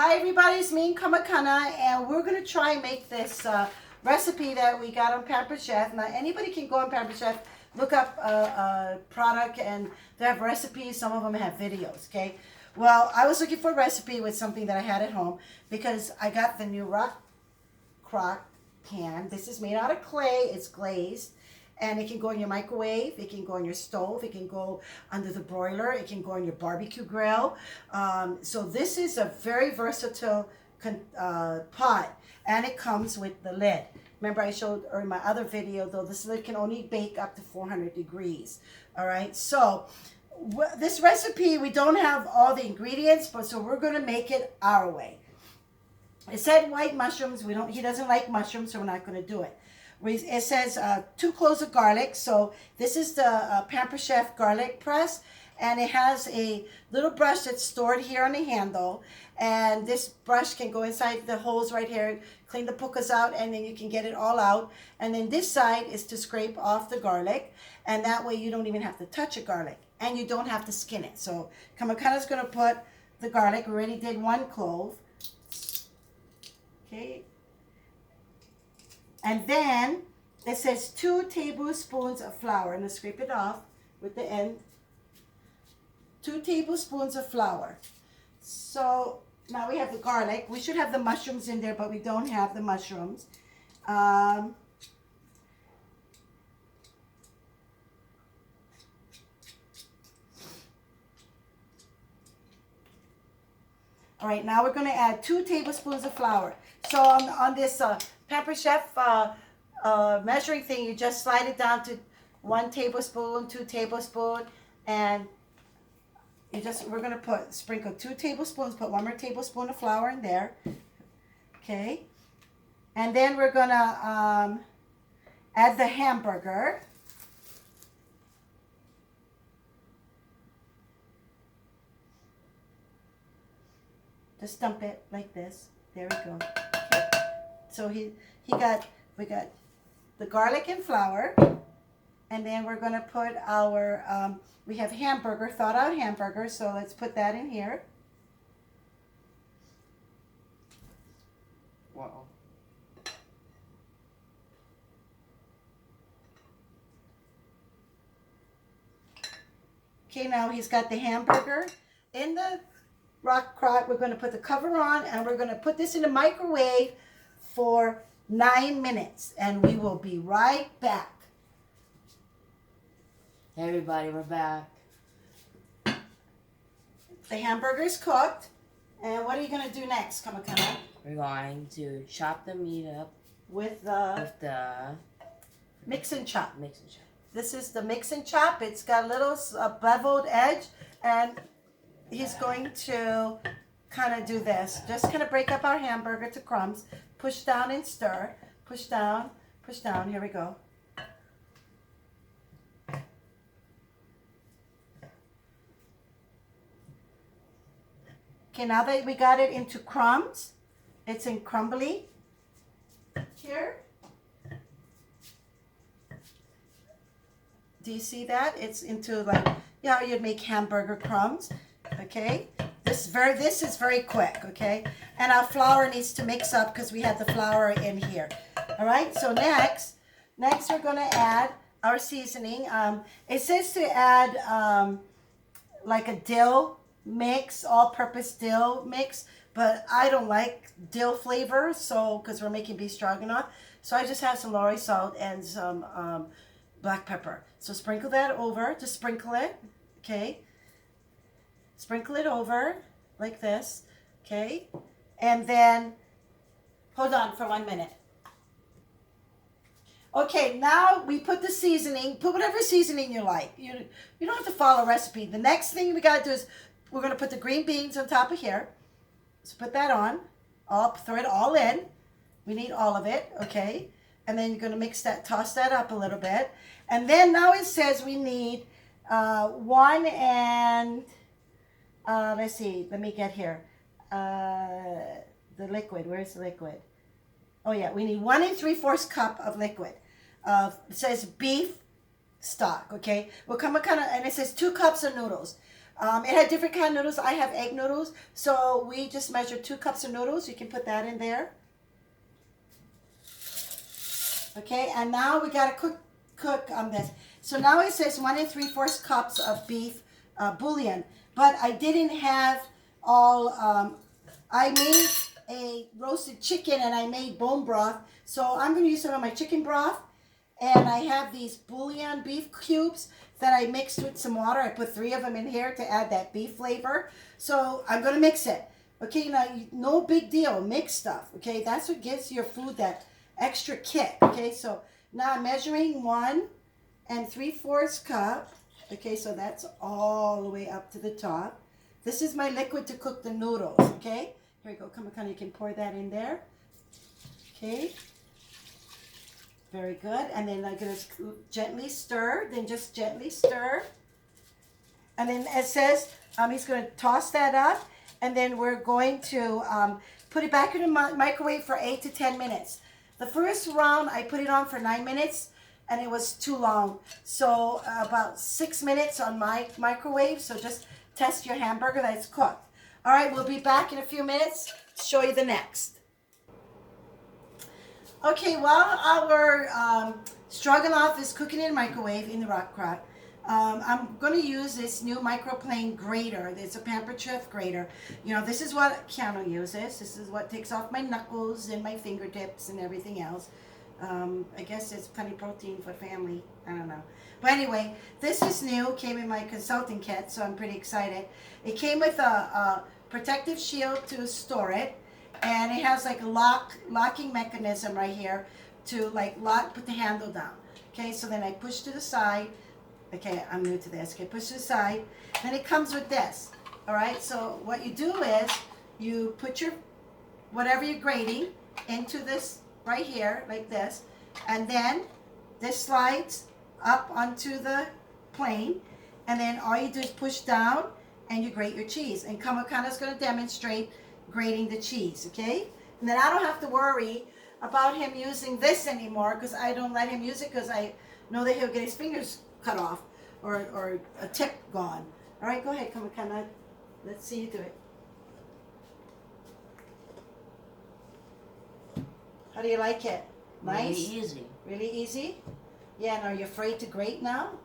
Hi everybody, it's me, Kamakana, and we're going to try and make this recipe that we got on Pampered Chef. Now anybody can go on Pampered Chef, look up a product, and they have recipes. Some of them have videos, okay? Well, I was looking for a recipe with something that I had at home because I got the new rock crock pan. This is made out of clay, it's glazed. And it can go in your microwave, it can go on your stove, it can go under the broiler, it can go on your barbecue grill. So this is a very versatile pot, and it comes with the lid. Remember I showed in my other video, though, this lid can only bake up to 400 degrees. All right, so this recipe, we don't have all the ingredients, but so we're gonna make it our way. It said white mushrooms. He doesn't like mushrooms, so we're not gonna do it. It says 2 cloves of garlic. So this is the Pampered Chef garlic press, and it has a little brush that's stored here on the handle, and this brush can go inside the holes right here, clean the pukas out, and then you can get it all out. And then this side is to scrape off the garlic, and that way you don't even have to touch a garlic, and you don't have to skin it. So Kamakana's going to put the garlic. We already did 1 clove. Okay. And then it says 2 tablespoons of flour. I'm going to scrape it off with the end. 2 tablespoons of flour. So now we have the garlic. We should have the mushrooms in there, but we don't have the mushrooms. All right, now we're going to add 2 tablespoons of flour. So on this Pampered Chef measuring thing, you just slide it down to 1 tablespoon, 2 tablespoons, and we're going to sprinkle 2 tablespoons, put 1 more tablespoon of flour in there. Okay. And then we're going to add the hamburger. Just dump it like this. There we go. Okay. So we got the garlic and flour, and then we're gonna put our we have hamburger, thawed out hamburger. So let's put that in here. Wow. Okay, now he's got the hamburger in the rock crock. We're going to put the cover on, and we're going to put this in the microwave for 9 minutes, and we will be right back. Hey everybody, we're back. The hamburger is cooked, and what are you going to do next, Kamakana? We're going to chop the meat up With the mix and chop. This is the mix and chop. It's got a little beveled edge, and he's going to kind of do this. Just kind of break up our hamburger to crumbs. Push down and stir. Push down, push down. Here we go. Okay, now that we got it into crumbs, it's in crumbly here. Do you see that? It's into like, you'd make hamburger crumbs. Okay, this is very quick. Okay, and our flour needs to mix up because we had the flour in here. All right, so next we're going to add our seasoning. It says to add like a dill mix, all-purpose dill mix, but I don't like dill flavor, so because we're making beef stroganoff, so I just have some Lorry salt and some black pepper. So sprinkle that over. Just sprinkle it. Okay. Sprinkle it over like this, okay? And then, hold on for 1 minute. Okay, now we put the seasoning. Put whatever seasoning you like. You don't have to follow a recipe. The next thing we got to do is we're going to put the green beans on top of here. So put that on. Throw it all in. We need all of it, okay? And then you're going to toss that up a little bit. And then now it says we need 1 and... let's see, let me get here. The liquid, where's the liquid? Oh yeah, we need 1 3/4 cup of liquid. It says beef stock, okay? We'll come and it says 2 cups of noodles. It had different kind of noodles. I have egg noodles, so we just measured 2 cups of noodles. You can put that in there. Okay, and now we gotta cook this. So now it says 1 3/4 cups of beef bouillon, but I didn't have all. I made a roasted chicken and I made bone broth, so I'm gonna use some of my chicken broth. And I have these bouillon beef cubes that I mixed with some water. I put 3 of them in here to add that beef flavor. So I'm gonna mix it. Okay, now no big deal. Mix stuff. Okay, that's what gives your food that extra kick. Okay, so now I'm measuring 1 3/4 cup. Okay, so that's all the way up to the top. This is my liquid to cook the noodles. Okay, here you go. Come on, you can pour that in there. Okay. Very good. And then I'm going to gently stir. Then just gently stir. And then it says he's going to toss that up. And then we're going to put it back in the microwave for 8 to 10 minutes. The first round, I put it on for 9 minutes. And it was too long. So about 6 minutes on my microwave. So just test your hamburger that it's cooked. All right, we'll be back in a few minutes to show you the next. Okay, while our stroganoff is cooking in the microwave in the rock crock, I'm going to use this new microplane grater. It's a Pampered Chef grater. You know, this is what Keanu uses. This is what takes off my knuckles and my fingertips and everything else. I guess it's plenty protein for family. I don't know. But anyway, this is new. Came in my consulting kit, so I'm pretty excited. It came with a protective shield to store it. And it has like a locking mechanism right here to like put the handle down. Okay, so then I push to the side. Okay, I'm new to this. Okay, push to the side. Then it comes with this. All right, so what you do is you put your whatever you're grating into this right here, like this. And then this slides up onto the plane. And then all you do is push down and you grate your cheese. And Kamakana's going to demonstrate grating the cheese, okay? And then I don't have to worry about him using this anymore because I don't let him use it because I know that he'll get his fingers cut off or a tip gone. All right, go ahead, Kamakana. Let's see you do it. How do you like it? Nice? Really easy. Really easy? Yeah, and are you afraid to grate now?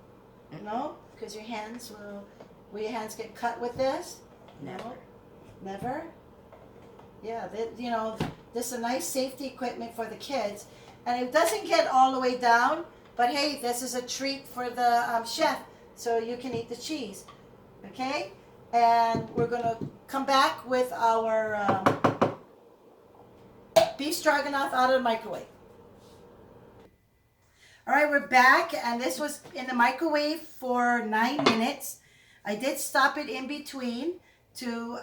No? Because your hands will your hands get cut with this? Never. Never? Yeah, you know, this is a nice safety equipment for the kids. And it doesn't get all the way down, but hey, this is a treat for the chef, so you can eat the cheese. Okay? And we're going to come back with our beef stroganoff out of the microwave. All right, we're back, and this was in the microwave for 9 minutes. I did stop it in between to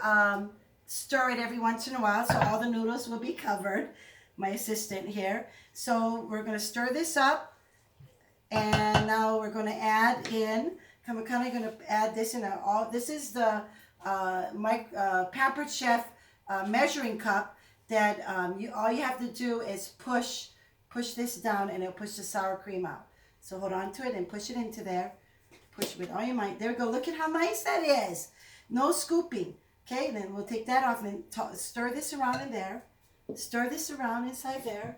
stir it every once in a while so all the noodles will be covered. My assistant here. So we're going to stir this up, and now we're going to add in. I'm kind of going to add this in. This is the Pampered Chef measuring cup that all you have to do is push this down, and it'll push the sour cream out. So hold on to it and push it into there. Push with all your might. There we go. Look at how nice that is. No scooping. Okay, then we'll take that off and stir this around in there. Stir this around inside there.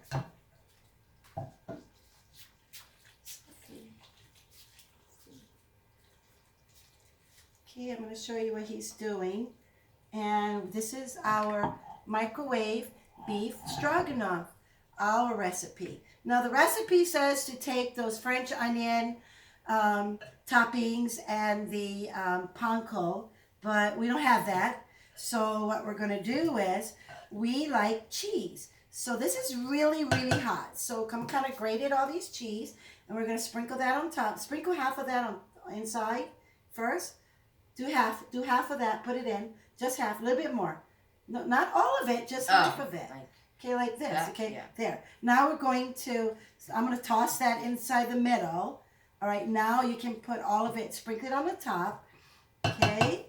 Okay, I'm going to show you what he's doing. And this is our microwave beef stroganoff, our recipe. Now the recipe says to take those French onion toppings and the panko, but we don't have that. So what we're going to do is we like cheese. So this is really, really hot. So come kind of grated all these cheese, and we're going to sprinkle that on top. Sprinkle half of that on inside first. Do half of that, put it in, just half, a little bit more. No, not all of it, just half of it. Okay, like this, that, okay, yeah. There. Now we're going to, I'm going to toss that inside the middle. All right, now you can put all of it, sprinkle it on the top, okay.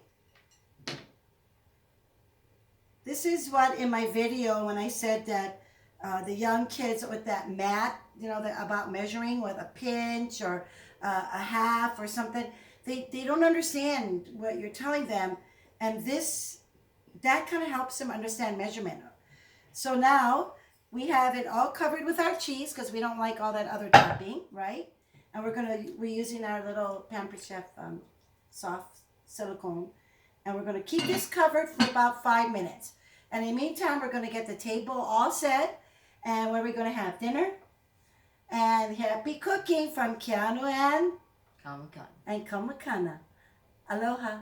This is what in my video when I said that the young kids with that mat, you know, about measuring with a pinch or a half or something. they don't understand what you're telling them, and that kind of helps them understand measurement. So now we have it all covered with our cheese because we don't like all that other topping, right? And we're using our little Pampered Chef soft silicone, and we're gonna keep this covered for about 5 minutes. And in the meantime, we're gonna get the table all set, and where we're gonna have dinner. And happy cooking from Keanu and Comic Con. Kamakana. Aloha.